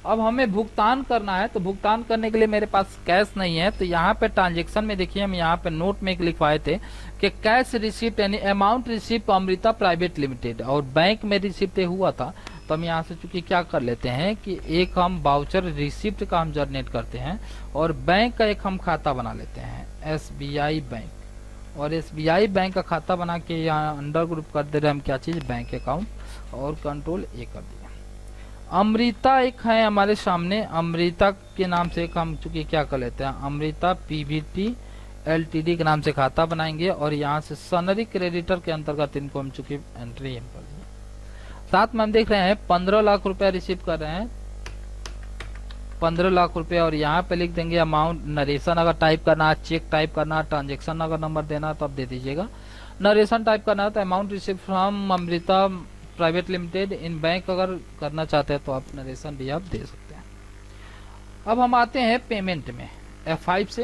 अब हमें भुगतान करना है तो भुगतान करने के लिए मेरे पास कैश नहीं है तो यहाँ पे ट्रांजेक्शन में देखिए हम यहाँ पे नोट में लिखवाए थे कि कैश रिसिप्ट यानी amount receipt Amrita private limited और बैंक में रिसिप्ट हुआ था। तो हम यहाँ से चूंकि क्या कर लेते हैं कि एक हम वाउचर रिसिप्ट का हम जनरेट करते हैं और बैंक का एक हम खाता बना लेते हैं SBI बैंक, और SBI बैंक का खाता बना के यहाँ अंडर ग्रुप कर दे रहे हैं हम क्या चीज बैंक अकाउंट और कंट्रोल A कर दिया। अमृता एक है हमारे सामने, अमृता के नाम से एक हम चूंकि क्या कर लेते हैं अमृता PVT LTD के नाम से खाता बनाएंगे और यहाँ से सनरी क्रेडिटर के अंतर्गत इनको हम चूंकि एंट्री हम कर दिए। साथ में हम देख रहे हैं 15 लाख रुपया रिसीव कर रहे हैं, 15 लाख रुपया, और यहाँ पे लिख देंगे अमाउंट। नरेशन अगर टाइप करना है, चेक टाइप करना है, ट्रांजेक्शन अगर नंबर देना है तो आप दे दीजिएगा। नरेशन टाइप करना है तो amount receive from Amrita private limited in bank अगर करना चाहते हैं तो आप नरेशन भी आप दे सकते हैं। अब हम आते हैं पेमेंट में F5 से,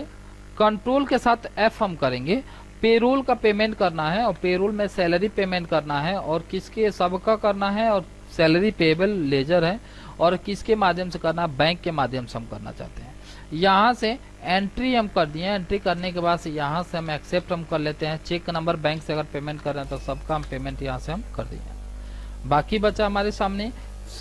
कंट्रोल के साथ F हम करेंगे। पेरोल का पेमेंट करना है और पेरोल में सैलरी पेमेंट करना है और किसके सबका करना है और सैलरी पेबल लेजर है और किसके माध्यम से करना है, बैंक के माध्यम से हम करना चाहते हैं। यहाँ से एंट्री हम कर दिए, एंट्री करने के बाद से यहाँ से हम एक्सेप्ट हम कर लेते हैं। चेक नंबर बैंक से अगर पेमेंट कर रहे हैं तो सबका हम पेमेंट यहाँ से हम कर दिए। बाकी बचा हमारे सामने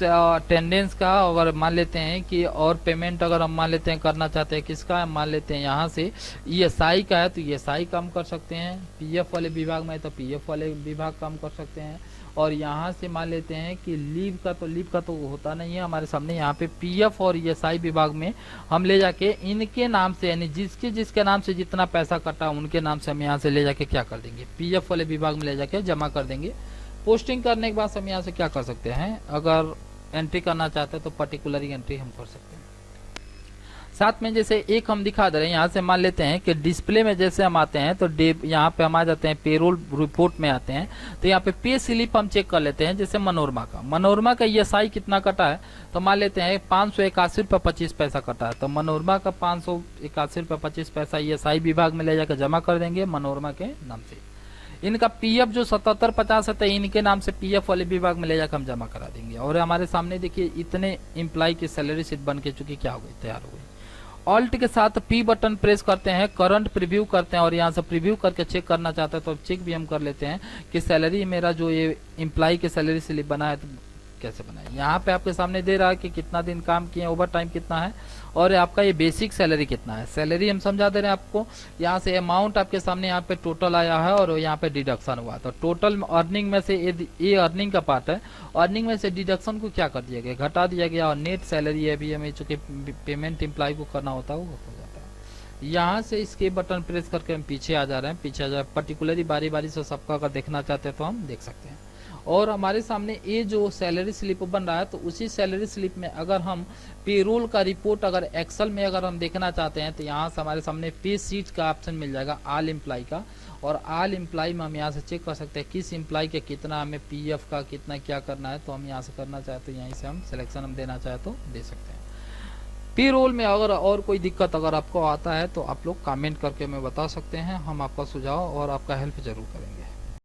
अटेंडेंस का, अगर मान लेते हैं कि और पेमेंट अगर हम मान लेते हैं करना चाहते हैं किसका, मान लेते हैं यहाँ से ESI का है तो ESI का हम कर सकते हैं। PF वाले विभाग में है तो PF वाले विभाग का हम कर सकते हैं। और यहाँ से मान लेते हैं कि लीव का तो होता नहीं है हमारे सामने, यहाँ पे PF और ESI विभाग में हम ले जाके इनके नाम से यानी जिसके नाम से जितना पैसा कटा उनके नाम से हम यहाँ से ले जाके क्या कर देंगे, PF वाले विभाग में ले जाके जमा कर देंगे। पोस्टिंग करने के बाद हम यहाँ से क्या कर सकते हैं, अगर एंट्री करना चाहते हैं तो पर्टिकुलर एंट्री हम कर सकते हैं। साथ में जैसे एक हम दिखा दे रहे हैं, यहाँ से मान लेते हैं कि डिस्प्ले में जैसे हम आते हैं तो यहाँ पे हम आ जाते हैं पेरोल रिपोर्ट में आते हैं, तो यहाँ पे पे स्लिप हम चेक कर लेते हैं। जैसे मनोरमा का ESI कितना कटा है, तो मान लेते हैं 581 रुपये 25 पैसा कटा है, तो मनोरमा का 581 रुपये 25 पैसा ESI विभाग में ले जाकर जमा कर देंगे मनोरमा के नाम से। इनका PF जो 7750 है, इनके नाम से PF वाले विभाग में ले जाकर हम जमा करा देंगे। और हमारे सामने देखिए इतने एम्प्लॉय की सैलरी शीट बन के चुकी क्या हो गई, तैयार हो गई। ऑल्ट के साथ P बटन प्रेस करते हैं, करंट प्रीव्यू करते हैं और यहाँ से प्रीव्यू करके चेक करना चाहते हैं तो चेक भी हम कर लेते हैं कि सैलरी मेरा जो ये एम्प्लॉय की सैलरी स्लिप बना है तो कैसे बनाए। यहाँ पे आपके सामने दे रहा है कि कितना दिन काम किए, ओवर टाइम कितना है और आपका ये बेसिक सैलरी कितना है। सैलरी हम समझा दे रहे हैं आपको। यहाँ से अमाउंट आपके सामने यहाँ पे टोटल आया है और यहाँ पे डिडक्शन हुआ, तो टोटल अर्निंग में से ये अर्निंग का पार्ट है, अर्निंग में से डिडक्शन को क्या कर दिया गया, घटा दिया गया और नेट सैलरी है भी हमें चूंकि पेमेंट एम्प्लॉय को करना होता है वो हो जाता है। यहाँ से इसके बटन प्रेस करके हम पीछे आ जा रहे हैं, पीछे आ जा पर्टिकुलरली बारी बारी से सबका अगर देखना चाहते हैं तो हम देख सकते हैं। और हमारे सामने ये जो सैलरी स्लिप बन रहा है तो उसी सैलरी स्लिप में अगर हम पेरोल का रिपोर्ट अगर एक्सेल में अगर हम देखना चाहते हैं तो यहाँ से हमारे सामने पे शीट का ऑप्शन मिल जाएगा ऑल एम्प्लॉय का, और ऑल एम्प्लॉय में हम यहाँ से चेक कर सकते हैं किस एम्प्लॉय के कितना हमें PF का कितना क्या करना है। तो हम यहाँ से करना चाहे तो यहीं से हम सिलेक्शन हम देना चाहे तो दे सकते हैं। पेरोल में अगर और कोई दिक्कत अगर आपको आता है तो आप लोग कमेंट करके हमें बता सकते हैं, हम आपका सुझाव और आपका हेल्प जरूर करेंगे।